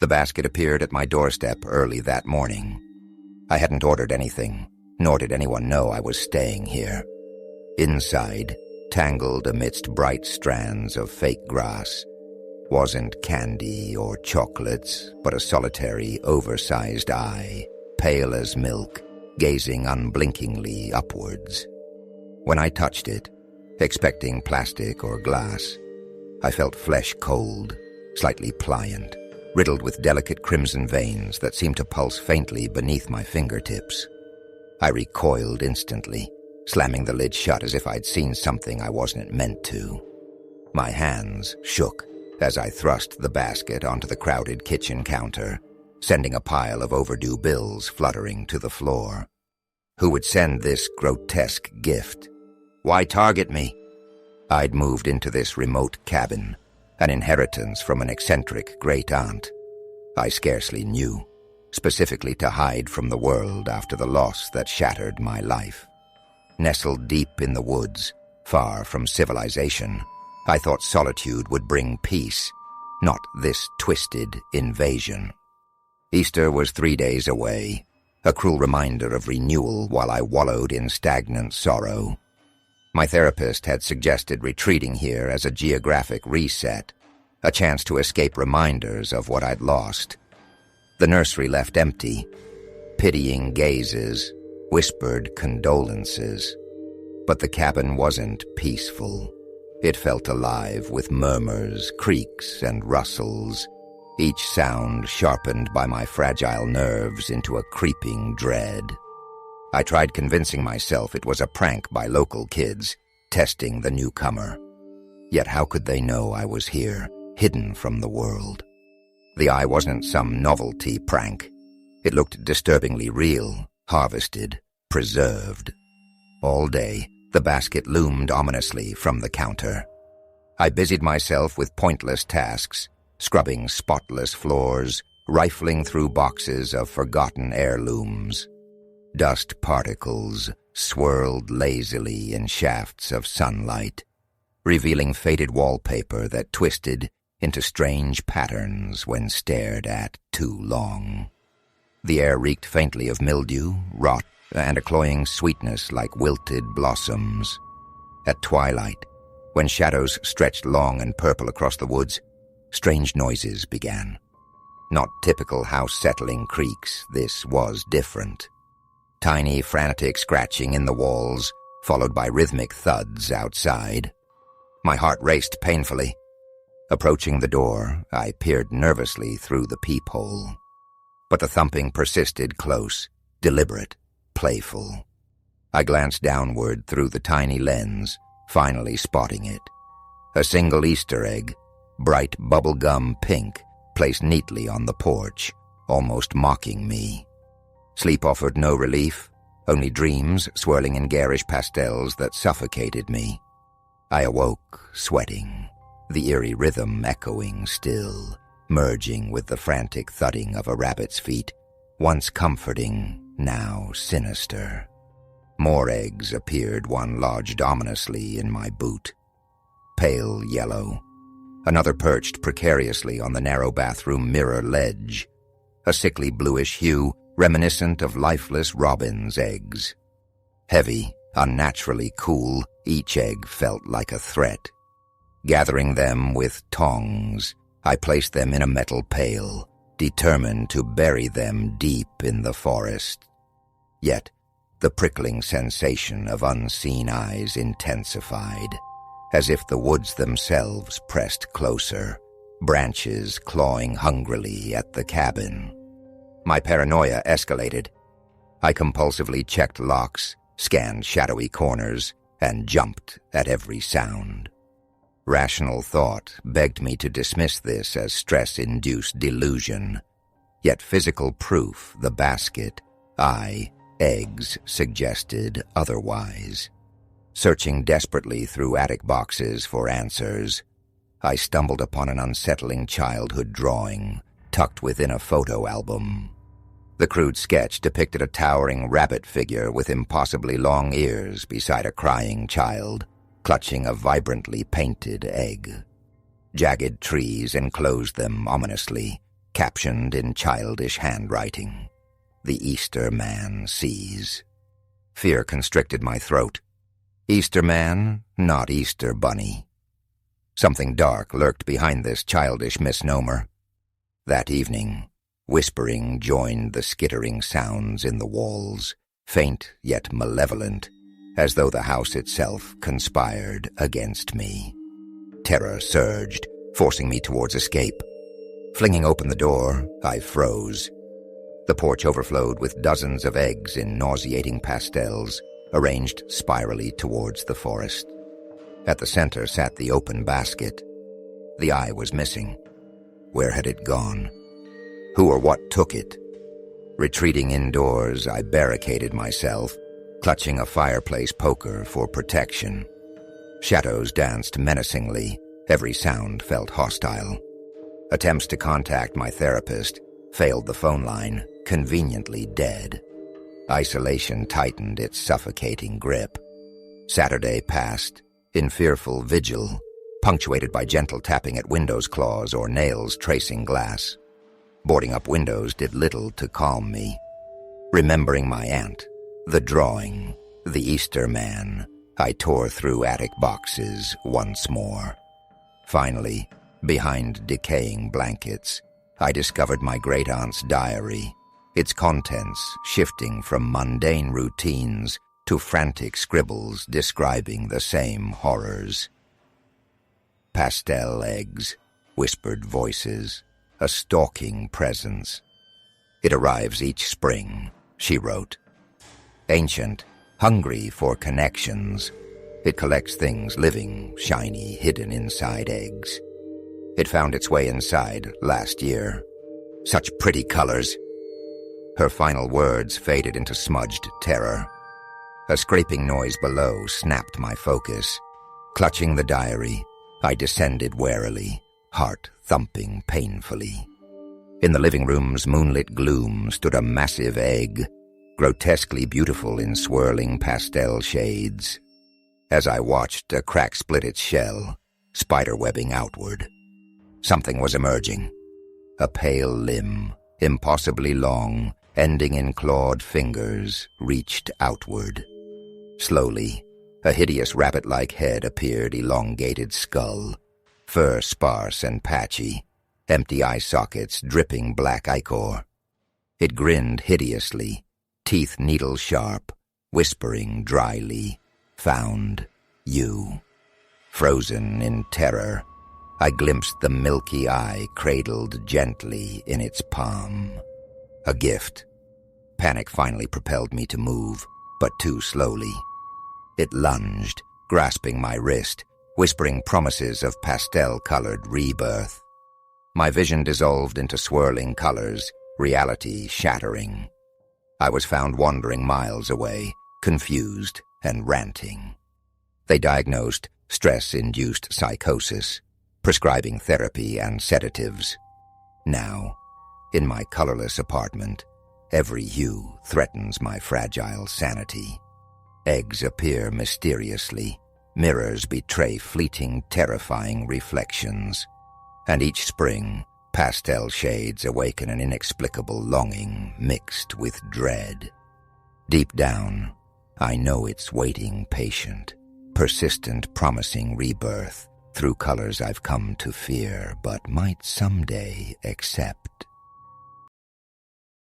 The basket appeared at my doorstep early that morning. I hadn't ordered anything, nor did anyone know I was staying here. Inside, tangled amidst bright strands of fake grass, wasn't candy or chocolates, but a solitary, oversized eye, pale as milk, gazing unblinkingly upwards. When I touched it, expecting plastic or glass, I felt flesh cold, slightly pliant, riddled with delicate crimson veins that seemed to pulse faintly beneath my fingertips. I recoiled instantly, slamming the lid shut as if I'd seen something I wasn't meant to. My hands shook as I thrust the basket onto the crowded kitchen counter, sending a pile of overdue bills fluttering to the floor. Who would send this grotesque gift? Why target me? I'd moved into this remote cabin, an inheritance from an eccentric great-aunt. I scarcely knew, specifically to hide from the world after the loss that shattered my life. Nestled deep in the woods, far from civilization, I thought solitude would bring peace, not this twisted invasion. Easter was 3 days away, a cruel reminder of renewal while I wallowed in stagnant sorrow. My therapist had suggested retreating here as a geographic reset, a chance to escape reminders of what I'd lost. The nursery left empty, pitying gazes, whispered condolences. But the cabin wasn't peaceful. It felt alive with murmurs, creaks, and rustles, each sound sharpened by my fragile nerves into a creeping dread. I tried convincing myself it was a prank by local kids, testing the newcomer. Yet how could they know I was here, hidden from the world? The eye wasn't some novelty prank. It looked disturbingly real, harvested, preserved. All day, the basket loomed ominously from the counter. I busied myself with pointless tasks, scrubbing spotless floors, rifling through boxes of forgotten heirlooms. Dust particles swirled lazily in shafts of sunlight, revealing faded wallpaper that twisted into strange patterns when stared at too long. The air reeked faintly of mildew, rot, and a cloying sweetness like wilted blossoms. At twilight, when shadows stretched long and purple across the woods, strange noises began. Not typical house-settling creaks, this was different. Tiny, frantic scratching in the walls, followed by rhythmic thuds outside. My heart raced painfully. Approaching the door, I peered nervously through the peephole. But the thumping persisted close, deliberate, playful. I glanced downward through the tiny lens, finally spotting it. A single Easter egg, bright bubblegum pink, placed neatly on the porch, almost mocking me. Sleep offered no relief, only dreams swirling in garish pastels that suffocated me. I awoke, sweating, the eerie rhythm echoing still, merging with the frantic thudding of a rabbit's feet, once comforting, now sinister. More eggs appeared, one lodged ominously in my boot. Pale yellow. Another perched precariously on the narrow bathroom mirror ledge. A sickly bluish hue, reminiscent of lifeless robin's eggs. Heavy, unnaturally cool, each egg felt like a threat. Gathering them with tongs, I placed them in a metal pail, determined to bury them deep in the forest. Yet, the prickling sensation of unseen eyes intensified, as if the woods themselves pressed closer, branches clawing hungrily at the cabin. My paranoia escalated. I compulsively checked locks, scanned shadowy corners, and jumped at every sound. Rational thought begged me to dismiss this as stress-induced delusion, yet physical proof, the basket, eggs, suggested otherwise. Searching desperately through attic boxes for answers, I stumbled upon an unsettling childhood drawing tucked within a photo album. The crude sketch depicted a towering rabbit figure with impossibly long ears beside a crying child, clutching a vibrantly painted egg. Jagged trees enclosed them ominously, captioned in childish handwriting. The Easter Man sees. Fear constricted my throat. Easter Man, not Easter Bunny. Something dark lurked behind this childish misnomer. That evening, whispering joined the skittering sounds in the walls, faint yet malevolent, as though the house itself conspired against me. Terror surged, forcing me towards escape. Flinging open the door, I froze. The porch overflowed with dozens of eggs in nauseating pastels, arranged spirally towards the forest. At the center sat the open basket. The eye was missing. Where had it gone? Who or what took it? Retreating indoors, I barricaded myself, clutching a fireplace poker for protection. Shadows danced menacingly. Every sound felt hostile. Attempts to contact my therapist failed. The phone line, conveniently dead. Isolation tightened its suffocating grip. Saturday passed in fearful vigil, punctuated by gentle tapping at windows claws or nails tracing glass. Boarding up windows did little to calm me. Remembering my aunt, the drawing, the Easter Man, I tore through attic boxes once more. Finally, behind decaying blankets, I discovered my great-aunt's diary, its contents shifting from mundane routines to frantic scribbles describing the same horrors. Pastel eggs, whispered voices, a stalking presence. It arrives each spring, she wrote. Ancient, hungry for connections, it collects things living, shiny, hidden inside eggs. It found its way inside last year. Such pretty colors. Her final words faded into smudged terror. A scraping noise below snapped my focus. Clutching the diary, I descended warily, heart thumping painfully. In the living room's moonlit gloom stood a massive egg, grotesquely beautiful in swirling pastel shades. As I watched, a crack split its shell, spiderwebbing outward. Something was emerging. A pale limb, impossibly long, ending in clawed fingers, reached outward. Slowly, a hideous rabbit-like head appeared, elongated skull, fur sparse and patchy, empty eye sockets dripping black ichor. It grinned hideously, teeth needle-sharp, whispering dryly, "Found you." Frozen in terror, I glimpsed the milky eye cradled gently in its palm. A gift. Panic finally propelled me to move, but too slowly. It lunged, grasping my wrist, whispering promises of pastel-colored rebirth. My vision dissolved into swirling colors, reality shattering. I was found wandering miles away, confused and ranting. They diagnosed stress-induced psychosis, prescribing therapy and sedatives. Now, in my colorless apartment, every hue threatens my fragile sanity. Eggs appear mysteriously, mirrors betray fleeting, terrifying reflections, and each spring, pastel shades awaken an inexplicable longing mixed with dread. Deep down, I know it's waiting patient, persistent, promising rebirth through colors I've come to fear but might someday accept.